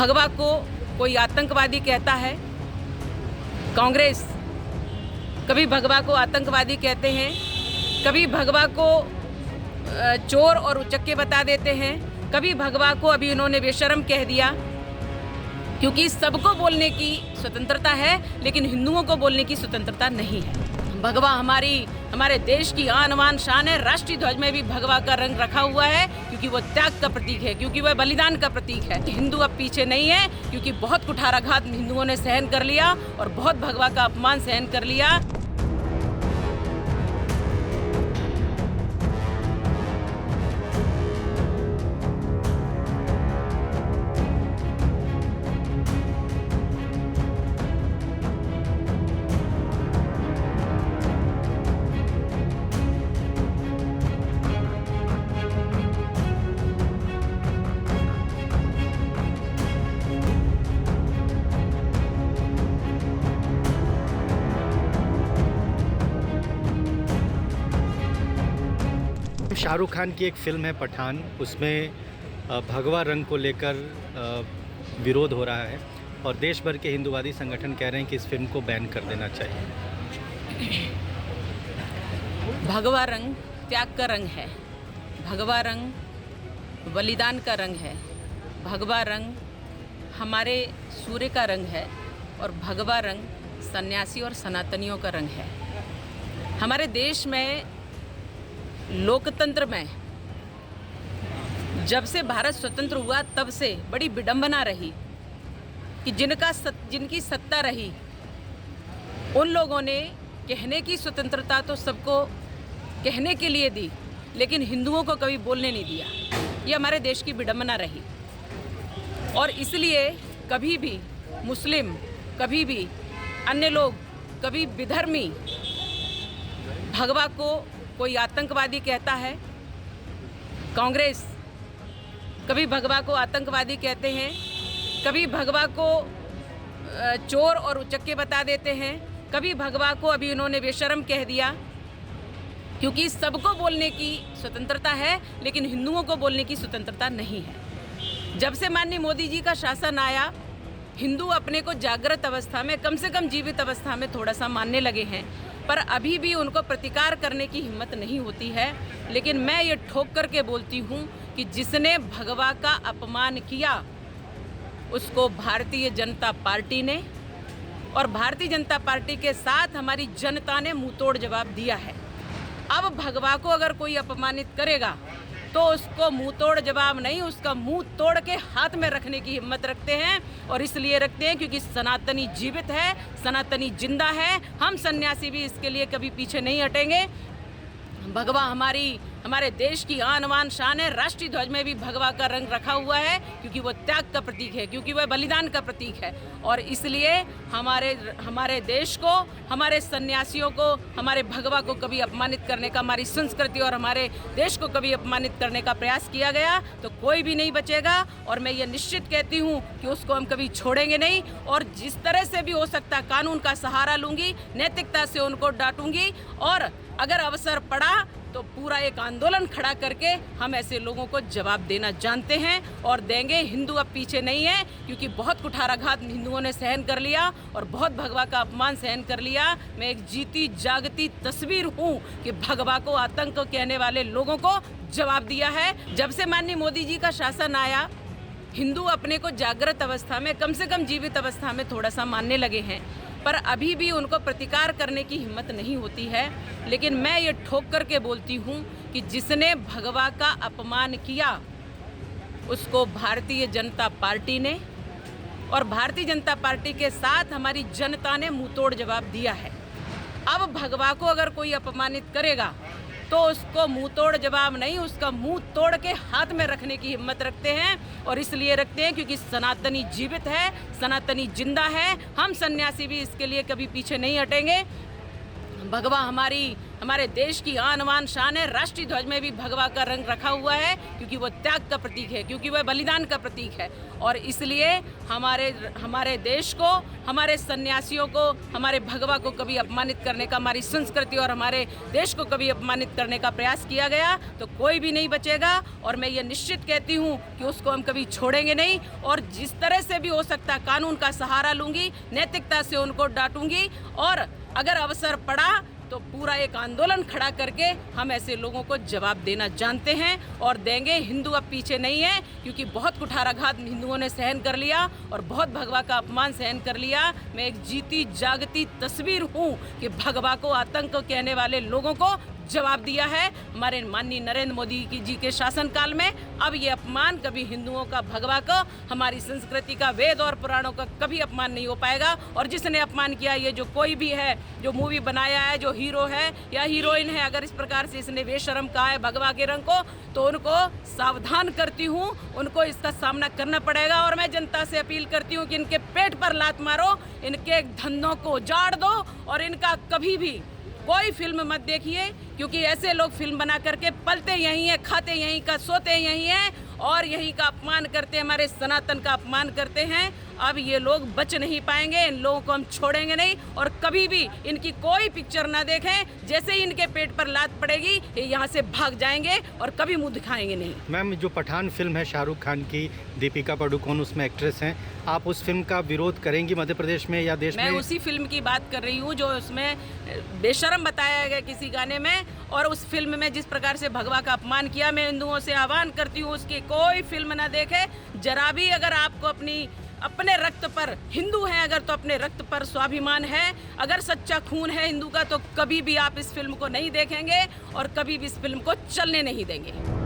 भगवा को कोई आतंकवादी कहता है, कांग्रेस कभी भगवा को आतंकवादी कहते हैं, कभी भगवा को चोर और उचक्के बता देते हैं, कभी भगवा को अभी इन्होंने बेशर्म कह दिया। क्योंकि सबको बोलने की स्वतंत्रता है, लेकिन हिंदुओं को बोलने की स्वतंत्रता नहीं है। भगवा हमारे देश की आन बान शान है। राष्ट्रीय ध्वज में भी भगवा का रंग रखा हुआ है, क्योंकि वो त्याग का प्रतीक है, क्योंकि वह बलिदान का प्रतीक है। हिंदू अब पीछे नहीं है, क्योंकि बहुत कुठाराघात हिंदुओं ने सहन कर लिया और बहुत भगवा का अपमान सहन कर लिया। शाहरुख खान की एक फ़िल्म है पठान, उसमें भगवा रंग को लेकर विरोध हो रहा है और देश भर के हिंदूवादी संगठन कह रहे हैं कि इस फिल्म को बैन कर देना चाहिए। भगवा रंग त्याग का रंग है, भगवा रंग बलिदान का रंग है, भगवा रंग हमारे सूर्य का रंग है और भगवा रंग सन्यासी और सनातनियों का रंग है। हमारे देश में लोकतंत्र में जब से भारत स्वतंत्र हुआ तब से बड़ी विडंबना रही कि जिनकी सत्ता रही उन लोगों ने कहने की स्वतंत्रता तो सबको कहने के लिए दी, लेकिन हिंदुओं को कभी बोलने नहीं दिया। ये हमारे देश की विडंबना रही और इसलिए कभी भी मुस्लिम, कभी भी अन्य लोग, कभी विधर्मी भगवा को कोई आतंकवादी कहता है, कांग्रेस कभी भगवा को आतंकवादी कहते हैं, कभी भगवा को चोर और उचक्के बता देते हैं, कभी भगवा को अभी इन्होंने बेशर्म कह दिया। क्योंकि सबको बोलने की स्वतंत्रता है, लेकिन हिंदुओं को बोलने की स्वतंत्रता नहीं है। जब से माननीय मोदी जी का शासन आया, हिंदू अपने को जागृत अवस्था में, कम से कम जीवित अवस्था में थोड़ा सा मानने लगे हैं, पर अभी भी उनको प्रतिकार करने की हिम्मत नहीं होती है। लेकिन मैं ये ठोक करके बोलती हूँ कि जिसने भगवा का अपमान किया उसको भारतीय जनता पार्टी ने और भारतीय जनता पार्टी के साथ हमारी जनता ने मुंहतोड़ जवाब दिया है। अब भगवा को अगर कोई अपमानित करेगा तो उसको मुंहतोड़ जवाब नहीं, उसका मुंह तोड़ के हाथ में रखने की हिम्मत रखते हैं। और इसलिए रखते हैं क्योंकि सनातनी जीवित है, सनातनी जिंदा है। हम सन्यासी भी इसके लिए कभी पीछे नहीं हटेंगे। भगवा हमारे देश की आन बान शान है। राष्ट्रीय ध्वज में भी भगवा का रंग रखा हुआ है, क्योंकि वो त्याग का प्रतीक है, क्योंकि वह बलिदान का प्रतीक है। और इसलिए हमारे देश को, हमारे सन्यासियों को, हमारे भगवा को कभी अपमानित करने का, हमारी संस्कृति और हमारे देश को कभी अपमानित करने का प्रयास किया गया तो कोई भी नहीं बचेगा। और मैं ये निश्चित कहती हूँ कि उसको हम कभी छोड़ेंगे नहीं और जिस तरह से भी हो सकता कानून का सहारा लूँगी, नैतिकता से उनको डांटूंगी और अगर अवसर पड़ा तो पूरा एक आंदोलन खड़ा करके हम ऐसे लोगों को जवाब देना जानते हैं और देंगे। हिंदू अब पीछे नहीं है, क्योंकि बहुत कुठाराघात हिंदुओं ने सहन कर लिया और बहुत भगवा का अपमान सहन कर लिया। मैं एक जीती जागती तस्वीर हूँ कि भगवा को आतंक कहने वाले लोगों को जवाब दिया है। जब से माननीय मोदी जी का शासन आया, हिंदू अपने को जागृत अवस्था में, कम से कम जीवित अवस्था में थोड़ा सा मानने लगे हैं, पर अभी भी उनको प्रतिकार करने की हिम्मत नहीं होती है। लेकिन मैं ये ठोक करके बोलती हूँ कि जिसने भगवा का अपमान किया उसको भारतीय जनता पार्टी ने और भारतीय जनता पार्टी के साथ हमारी जनता ने मुंहतोड़ जवाब दिया है। अब भगवा को अगर कोई अपमानित करेगा तो उसको मुंहतोड़ जवाब नहीं, उसका मुंह तोड़ के हाथ में रखने की हिम्मत रखते हैं। और इसलिए रखते हैं क्योंकि सनातनी जीवित है, सनातनी जिंदा है। हम सन्यासी भी इसके लिए कभी पीछे नहीं हटेंगे। भगवा हमारे देश की आन बान शान है। राष्ट्रीय ध्वज में भी भगवा का रंग रखा हुआ है क्योंकि वो त्याग का प्रतीक है, क्योंकि वह बलिदान का प्रतीक है। और इसलिए हमारे देश को, हमारे सन्यासियों को, हमारे भगवा को कभी अपमानित करने का, हमारी संस्कृति और हमारे देश को कभी अपमानित करने का प्रयास किया गया तो कोई भी नहीं बचेगा। और मैं ये निश्चित कहती हूँ कि उसको हम कभी छोड़ेंगे नहीं, और जिस तरह से भी हो सकता कानून का सहारा लूँगी, नैतिकता से उनको डांटूंगी, और अगर अवसर पड़ा तो पूरा एक आंदोलन खड़ा करके हम ऐसे लोगों को जवाब देना जानते हैं और देंगे। हिंदू अब पीछे नहीं है, क्योंकि बहुत कुठाराघात हिंदुओं ने सहन कर लिया और बहुत भगवा का अपमान सहन कर लिया। मैं एक जीती जागती तस्वीर हूँ कि भगवा को आतंक कहने वाले लोगों को जवाब दिया है हमारे माननीय नरेंद्र मोदी जी के शासनकाल में। अब ये अपमान कभी हिंदुओं का, भगवा का, हमारी संस्कृति का, वेद और पुराणों का कभी अपमान नहीं हो पाएगा। और जिसने अपमान किया, ये जो कोई भी है, जो मूवी बनाया है, जो हीरो है या हीरोइन है, अगर इस प्रकार से इसने बेशर्म कहा है भगवा के रंग को, तो उनको सावधान करती हूँ, उनको इसका सामना करना पड़ेगा। और मैं जनता से अपील करती हूँ कि इनके पेट पर लात मारो, इनके धंधों को उजाड़ दो और इनका कभी भी कोई फिल्म मत देखिए, क्योंकि ऐसे लोग फिल्म बना करके पलते यहीं हैं, खाते यहीं का, सोते यहीं हैं और यहीं का अपमान करते हैं, हमारे सनातन का अपमान करते हैं। अब ये लोग बच नहीं पाएंगे, इन लोगों को हम छोड़ेंगे नहीं और कभी भी इनकी कोई पिक्चर ना देखें। जैसे ही इनके पेट पर लात पड़ेगी ये यहाँ से भाग जाएंगे और कभी मुंह दिखाएंगे नहीं। मैम, जो पठान फिल्म है शाहरुख खान की, दीपिका पादुकोण उसमें एक्ट्रेस हैं, आप उस फिल्म का विरोध करेंगी मध्य प्रदेश में या देश में? मैं उसी फिल्म की बात कर रही हूँ जो उसमें बेशर्म बताया गया किसी गाने में, और उस फिल्म में जिस प्रकार से भगवा का अपमान किया। मैं हिंदुओं से आह्वान करती हूँ उसकी कोई फिल्म ना देखे। जरा भी अगर आपको अपने रक्त पर, हिंदू हैं अगर तो अपने रक्त पर स्वाभिमान है, अगर सच्चा खून है हिंदू का, तो कभी भी आप इस फिल्म को नहीं देखेंगे और कभी भी इस फिल्म को चलने नहीं देंगे।